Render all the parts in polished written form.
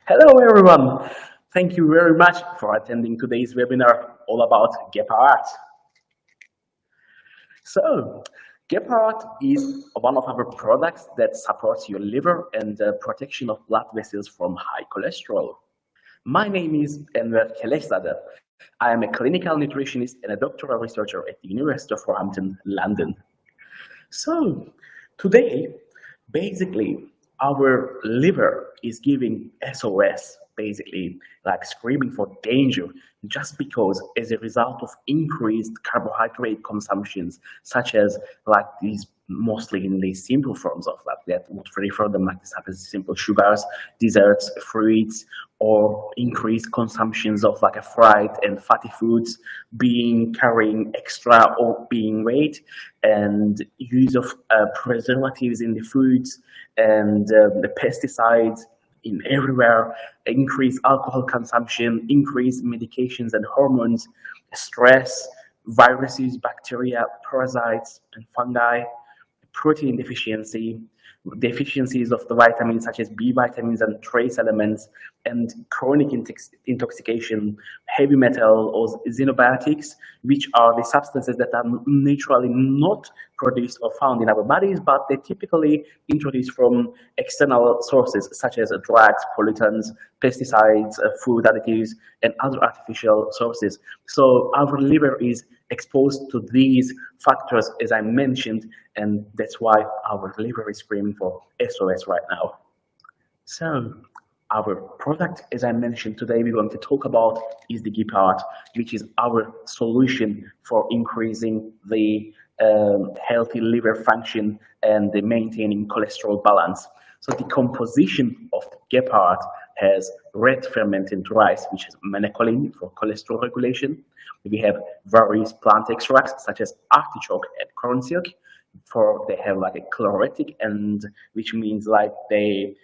Hello everyone, thank you very much for attending today's webinar all about GepaArt. So, GepaArt is one of our products that supports your liver and the protection of blood vessels from high cholesterol. My name is Enver Keleshzadeh. I am a clinical nutritionist and a doctoral researcher at the University of Southampton, London. So, today, basically, our liver is giving SOS, basically, like screaming for danger, just because as a result of increased carbohydrate consumptions, such as like these mostly in the simple forms of that would refer them like this as simple sugars, desserts, fruits, or increased consumptions of like a fried and fatty foods, being carrying extra or being weight, and use of preservatives in the foods, and the pesticides in everywhere, increased alcohol consumption, increased medications and hormones, stress, viruses, bacteria, parasites, and fungi, protein deficiency, deficiencies of the vitamins such as B vitamins and trace elements, and chronic intoxication, heavy metal or xenobiotics, which are the substances that are naturally not produced or found in our bodies, but they typically introduced from external sources such as drugs, pollutants, pesticides, food additives, and other artificial sources. So our liver is exposed to these factors, as I mentioned, and that's why our liver is screaming for SOS right now. So our product, as I mentioned today, we're going to talk about is the GepaArt, which is our solution for increasing the healthy liver function and the maintaining cholesterol balance. So the composition of the GepaArt has red fermented rice, which is menacholine for cholesterol regulation. We have various plant extracts such as artichoke and cornsilk, for they have like a chlorotic, and which means like they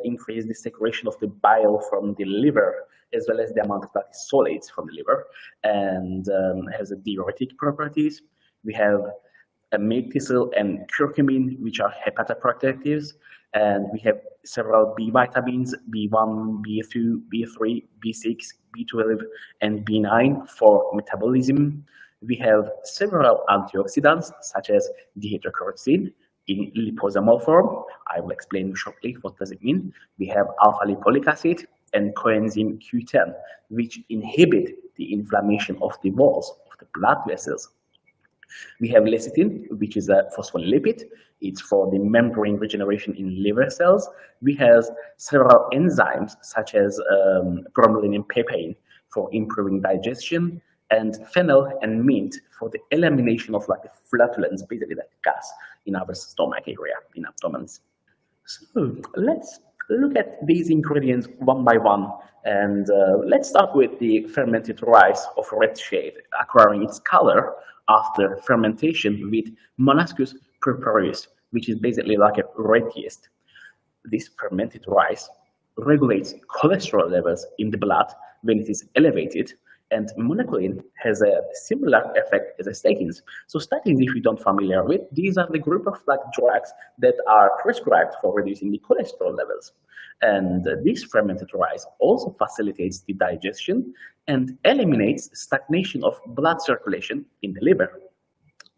increase the secretion of the bile from the liver, as well as the amount of like solids from the liver, and has a diuretic properties. We have a milk thistle and curcumin, which are hepatoprotectives, and we have several B vitamins, B1, B2, B3, B6, B12, and B9 for metabolism. We have several antioxidants, such as dihydrocortisone in liposomal form. I will explain shortly what does it mean. We have alpha-lipoic acid and coenzyme Q10, which inhibit the inflammation of the walls of the blood vessels. We have lecithin, which is a phospholipid. It's for the membrane regeneration in liver cells. We have several enzymes, such as bromelain and papain, for improving digestion, and fennel and mint for the elimination of like the flatulence, basically that gas in our stomach area, in abdomens. So let's look at these ingredients one by one, and let's start with the fermented rice of red shade, acquiring its color after fermentation with Monascus purpureus, which is basically like a red yeast. This fermented rice regulates cholesterol levels in the blood when it is elevated, and monacolin has a similar effect as statins. So statins, if you don't familiar with, these are the group of like drugs that are prescribed for reducing the cholesterol levels. And this fermented rice also facilitates the digestion and eliminates stagnation of blood circulation in the liver.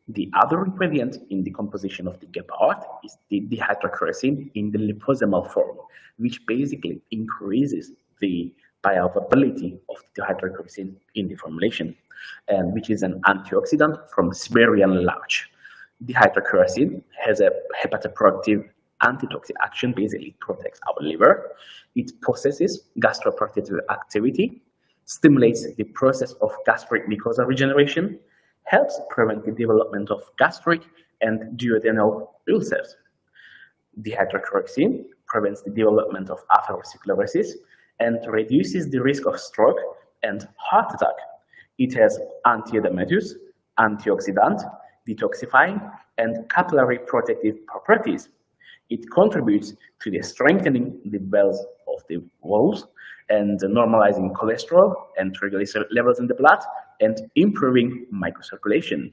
The other ingredient in the composition of the GepaArt is the dihydrocortisone in the liposomal form, which basically increases the bioavailability of the dihydrocortisone in the formulation, and which is an antioxidant from Siberian larch. Dihydrocortisone has a hepatoprotective antitoxic action, basically it protects our liver. It possesses gastroprotective activity, stimulates the process of gastric mucosa regeneration, helps prevent the development of gastric and duodenal ulcers. Dihydrocortisone prevents the development of atherosclerosis and reduces the risk of stroke and heart attack. It has antiedematous, antioxidant, detoxifying, and capillary protective properties. It contributes to the strengthening the bells of the walls and normalizing cholesterol and triglyceride levels in the blood and improving microcirculation.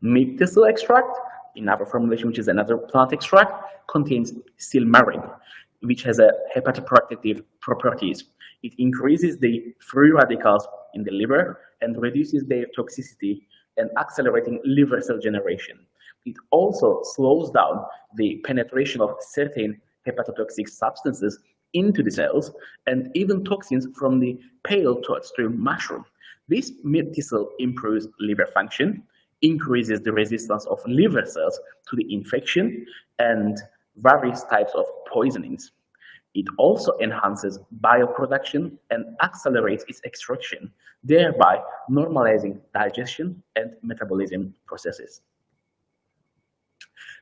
Milk thistle extract, in our formulation, which is another plant extract, contains silmarin, which has a hepatoprotective properties. It increases the free radicals in the liver and reduces their toxicity and accelerating liver cell generation. It also slows down the penetration of certain hepatotoxic substances into the cells and even toxins from the pale to upstream mushroom. This methicil improves liver function, increases the resistance of liver cells to the infection and various types of poisonings. It also enhances bioproduction and accelerates its extraction, thereby normalizing digestion and metabolism processes.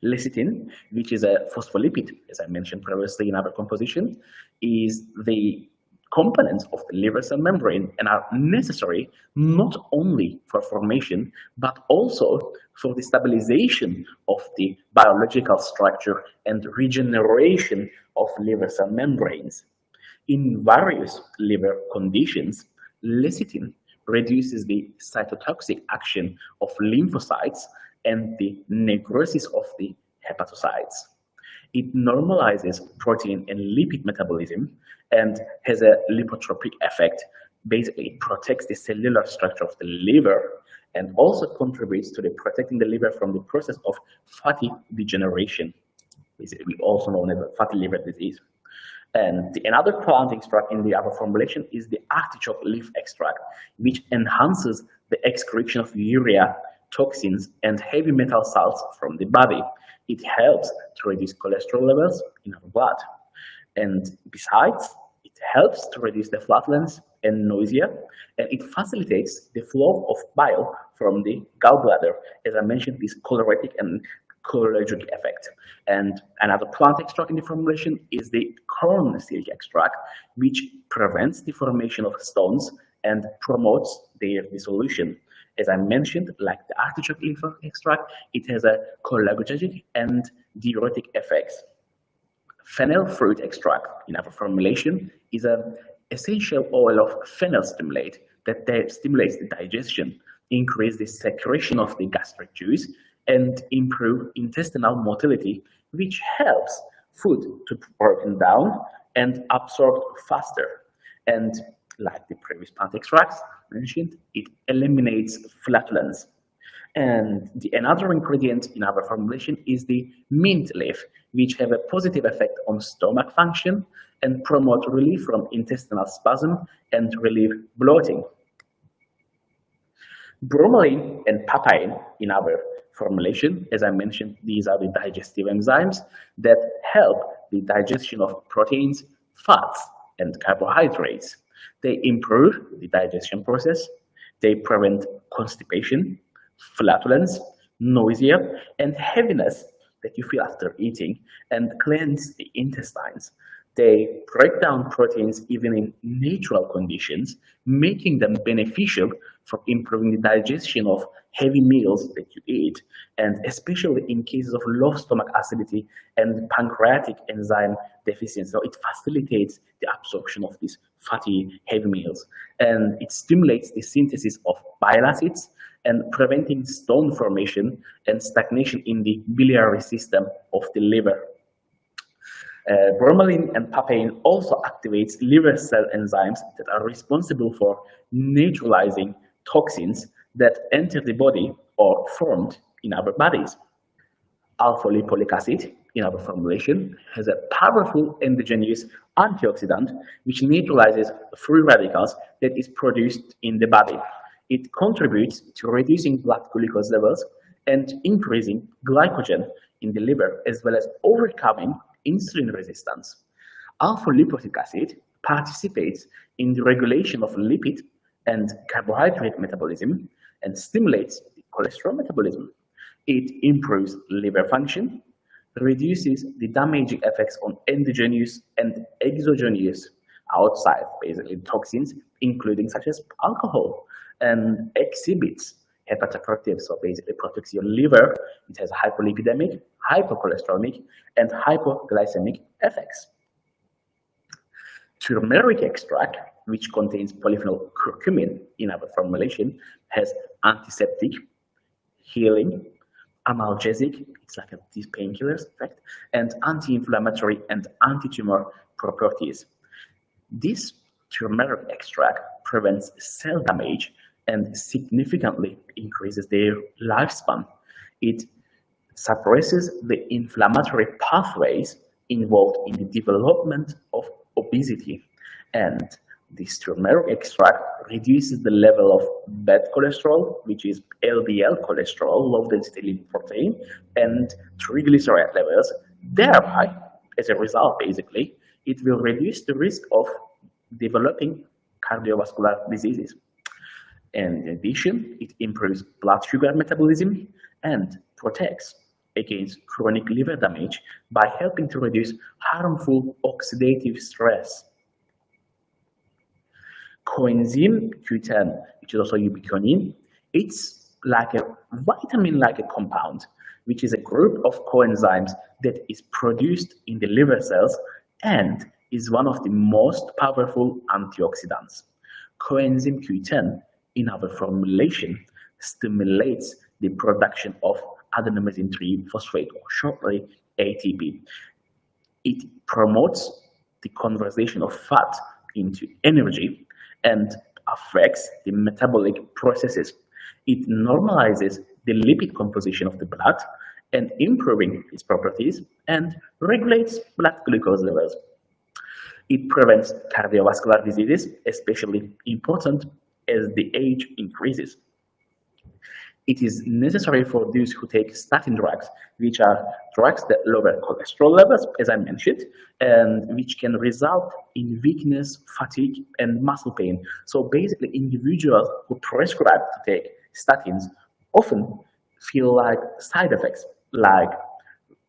Lecithin, which is a phospholipid, as I mentioned previously in our composition, is the components of the liver cell membrane and are necessary not only for formation, but also for the stabilization of the biological structure and regeneration of liver cell membranes. In various liver conditions, lecithin reduces the cytotoxic action of lymphocytes and the necrosis of the hepatocytes. It normalizes protein and lipid metabolism and has a lipotropic effect. Basically, it protects the cellular structure of the liver and also contributes to the protecting the liver from the process of fatty degeneration, we also known as fatty liver disease. And another plant extract in the other formulation is the artichoke leaf extract, which enhances the excretion of urea, toxins, and heavy metal salts from the body. It helps to reduce cholesterol levels in our blood. And besides, it helps to reduce the flatulence and nausea, and it facilitates the flow of bile from the gallbladder. As I mentioned, this choloretic and cholinergic effect. And another plant extract in the formulation is the corn silk extract, which prevents the formation of stones and promotes their dissolution. As I mentioned, like the artichoke leaf extract, it has a cholagogic and diuretic effects. Fennel fruit extract in our formulation is an essential oil of fennel stimulate that stimulates the digestion, increase the secretion of the gastric juice, and improve intestinal motility, which helps food to broken down and absorb faster. And like the previous plant extracts mentioned, it eliminates flatulence. And another ingredient in our formulation is the mint leaf, which have a positive effect on stomach function and promote relief from intestinal spasm and relieve bloating. Bromelain and papain in our formulation, as I mentioned, these are the digestive enzymes that help the digestion of proteins, fats, and carbohydrates. They improve the digestion process, they prevent constipation, flatulence, nausea, and heaviness that you feel after eating, and cleanse the intestines. They break down proteins even in natural conditions, making them beneficial for improving the digestion of heavy meals that you eat, and especially in cases of low stomach acidity and pancreatic enzyme deficiency. So it facilitates the absorption of these fatty, heavy meals, and it stimulates the synthesis of bile acids and preventing stone formation and stagnation in the biliary system of the liver. Bromelain and papain also activates liver cell enzymes that are responsible for neutralizing toxins that enter the body or formed in our bodies. Alpha-lipoic acid in our formulation has a powerful endogenous antioxidant which neutralizes free radicals that is produced in the body. It contributes to reducing blood glucose levels and increasing glycogen in the liver, as well as overcoming insulin resistance. Alpha-lipoic acid participates in the regulation of lipid and carbohydrate metabolism and stimulates the cholesterol metabolism. It improves liver function, reduces the damaging effects on endogenous and exogenous outside, basically toxins, including such as alcohol, and exhibits hepatoprotective, so basically protects your liver. It has hypolipidemic, hypocholesteremic, and hypoglycemic effects. Turmeric extract, which contains polyphenol curcumin in our formulation, has antiseptic, healing, analgesic, it's like these painkillers effect, and anti-inflammatory and anti-tumor properties. This turmeric extract prevents cell damage and significantly increases their lifespan. It suppresses the inflammatory pathways involved in the development of obesity, and this turmeric extract reduces the level of bad cholesterol, which is LDL cholesterol, low density lipoprotein, and triglyceride levels. Thereby, as a result, basically, it will reduce the risk of developing cardiovascular diseases. And in addition, it improves blood sugar metabolism and protects against chronic liver damage by helping to reduce harmful oxidative stress. Coenzyme Q10, which is also ubiquinone, it's like a vitamin-like a compound, which is a group of coenzymes that is produced in the liver cells and is one of the most powerful antioxidants. Coenzyme Q10 in our formulation stimulates the production of adenosine triphosphate, or shortly ATP. It promotes the conversion of fat into energy and affects the metabolic processes. It normalizes the lipid composition of the blood and improving its properties and regulates blood glucose levels. It prevents cardiovascular diseases, especially important as the age increases. It is necessary for those who take statin drugs, which are drugs that lower cholesterol levels, as I mentioned, and which can result in weakness, fatigue, and muscle pain. So basically, individuals who prescribe to take statins often feel like side effects, like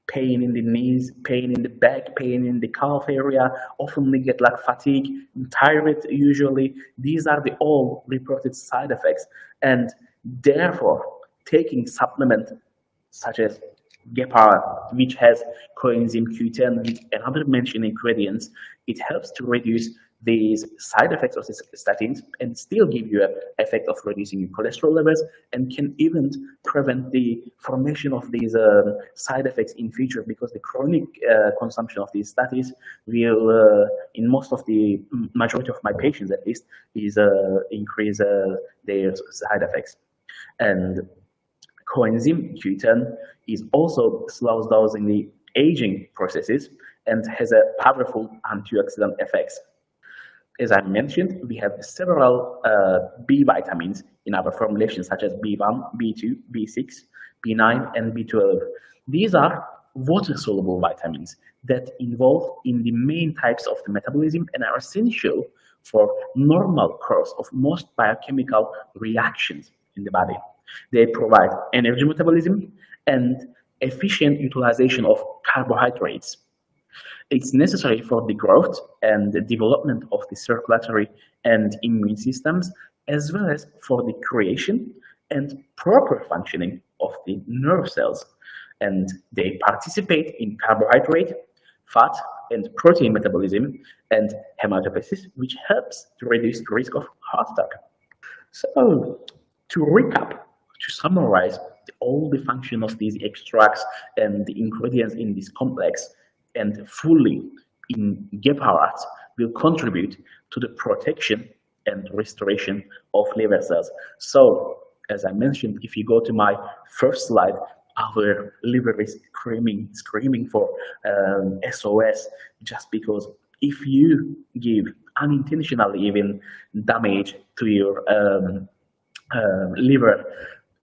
pain in the knees, pain in the back, pain in the calf area, often they get like fatigue, tired usually. These are the all reported side effects. And therefore, taking supplement such as GepaArt, which has coenzyme Q10 with another mentioned ingredients, it helps to reduce these side effects of these statins and still give you an effect of reducing your cholesterol levels, and can even prevent the formation of these side effects in future, because the chronic consumption of these statins will, in most of the majority of my patients at least, is increase their side effects. And coenzyme Q10 is also slows down the aging processes and has a powerful antioxidant effects. As I mentioned, we have several B vitamins in our formulation, such as B1, B2, B6, B9, and B12. These are water-soluble vitamins that involve in the main types of the metabolism and are essential for normal course of most biochemical reactions in the body. They provide energy metabolism and efficient utilization of carbohydrates. It's necessary for the growth and the development of the circulatory and immune systems, as well as for the creation and proper functioning of the nerve cells. And they participate in carbohydrate, fat, and protein metabolism and hematopoiesis, which helps to reduce the risk of heart attack. So, to recap, to summarize all the function of these extracts and the ingredients in this complex, and fully in GepaArt will contribute to the protection and restoration of liver cells. So, as I mentioned, if you go to my first slide, our liver is screaming for SOS, just because if you give unintentionally even damage to your liver,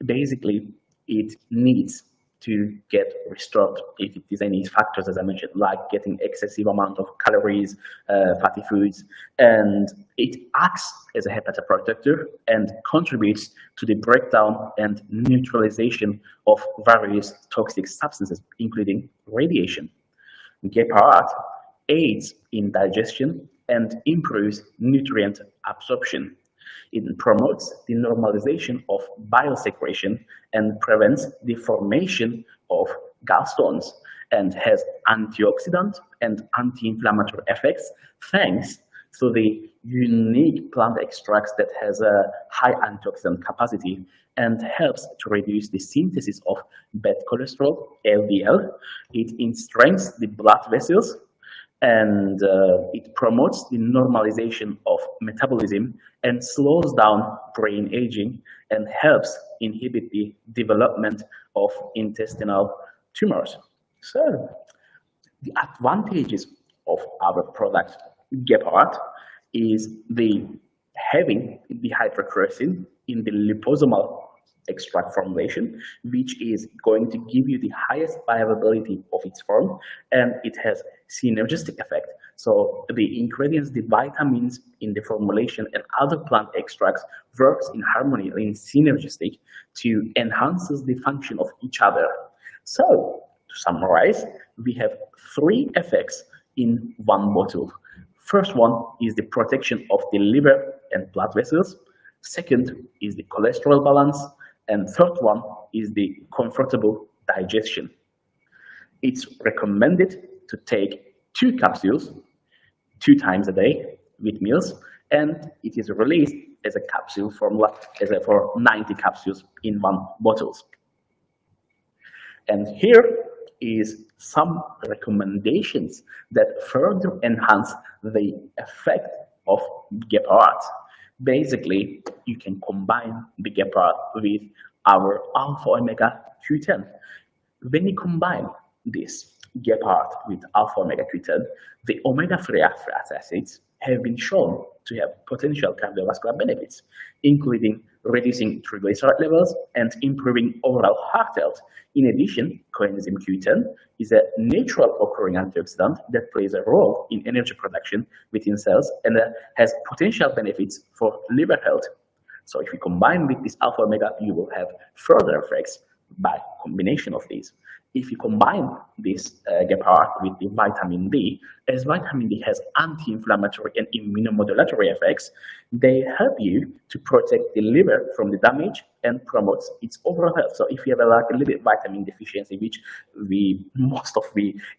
basically it needs to get restored if it is any factors, as I mentioned, like getting excessive amount of calories, fatty foods, and it acts as a hepatoprotector and contributes to the breakdown and neutralization of various toxic substances, including radiation. GepaArt aids in digestion and improves nutrient absorption. It promotes the normalization of bile secretion and prevents the formation of gallstones, and has antioxidant and anti-inflammatory effects thanks through the unique plant extracts that has a high antioxidant capacity and helps to reduce the synthesis of bad cholesterol, LDL. It strengthens the blood vessels, and it promotes the normalization of metabolism and slows down brain aging and helps inhibit the development of intestinal tumors. So the advantages of our product GepaArt is the having the hydrochloroquine in the liposomal extract formulation, which is going to give you the highest bioavailability of its form, and it has synergistic effect. So the ingredients, the vitamins in the formulation and other plant extracts works in harmony, in synergistic, to enhances the function of each other. So to summarize, we have three effects in one bottle. First one is the protection of the liver and blood vessels. Second is the cholesterol balance. And third one is the comfortable digestion. It's recommended to take 2 capsules 2 times a day with meals, and it is released as a capsule formula for 90 capsules in one bottle. And here is some recommendations that further enhance the effect of GepaArt. Basically, you can combine the GepaArt with our alpha-omega Q10. When you combine this GepaArt with alpha-omega Q10, the omega-3 fatty acids have been shown to have potential cardiovascular benefits, including reducing triglyceride levels and improving overall heart health. In addition, coenzyme Q10 is a natural occurring antioxidant that plays a role in energy production within cells and has potential benefits for liver health. So if you combine with this alpha omega, you will have further effects by combination of these. If you combine this GepaArt with the vitamin D, as vitamin D has anti-inflammatory and immunomodulatory effects, they help you to protect the liver from the damage and promotes its overall health. So if you have a little bit vitamin deficiency, which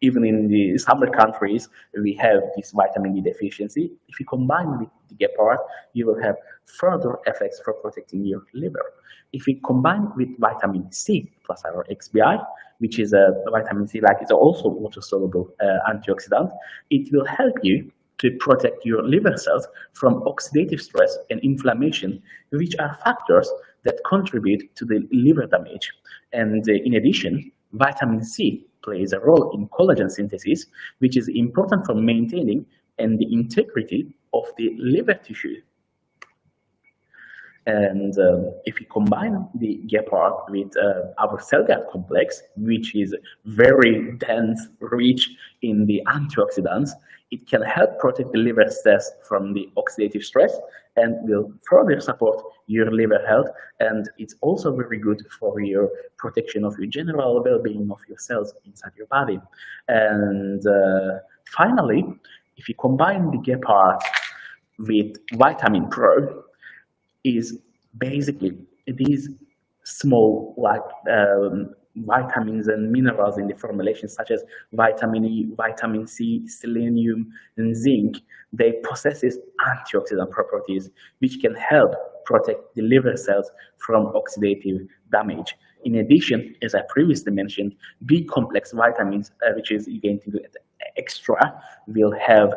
even in the summer countries, we have this vitamin D deficiency. If you combine with the GepaArt, you will have further effects for protecting your liver. If you combine with vitamin C plus our XBI, which is a vitamin C, like it's also water-soluble antioxidant, it will help you to protect your liver cells from oxidative stress and inflammation, which are factors that contribute to the liver damage. And in addition, vitamin C plays a role in collagen synthesis, which is important for maintaining and the integrity of the liver tissue. And if you combine the GepaArt with our cell gut complex, which is very dense, rich in the antioxidants, it can help protect the liver cells from the oxidative stress and will further support your liver health. And it's also very good for your protection of your general well-being of your cells inside your body. And finally, if you combine the GepaArt with Vitamin Pro, is basically these small vitamins and minerals in the formulation, such as vitamin E, vitamin C, selenium, and zinc. They possess antioxidant properties which can help protect the liver cells from oxidative damage. In addition, as I previously mentioned, B complex vitamins, which is going to do extra, will have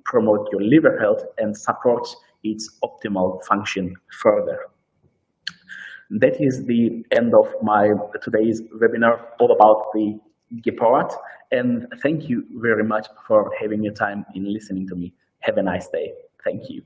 promote your liver health and support its optimal function further. That is the end of my today's webinar all about the GepaArt, and thank you very much for having your time in listening to me. Have a nice day. Thank you.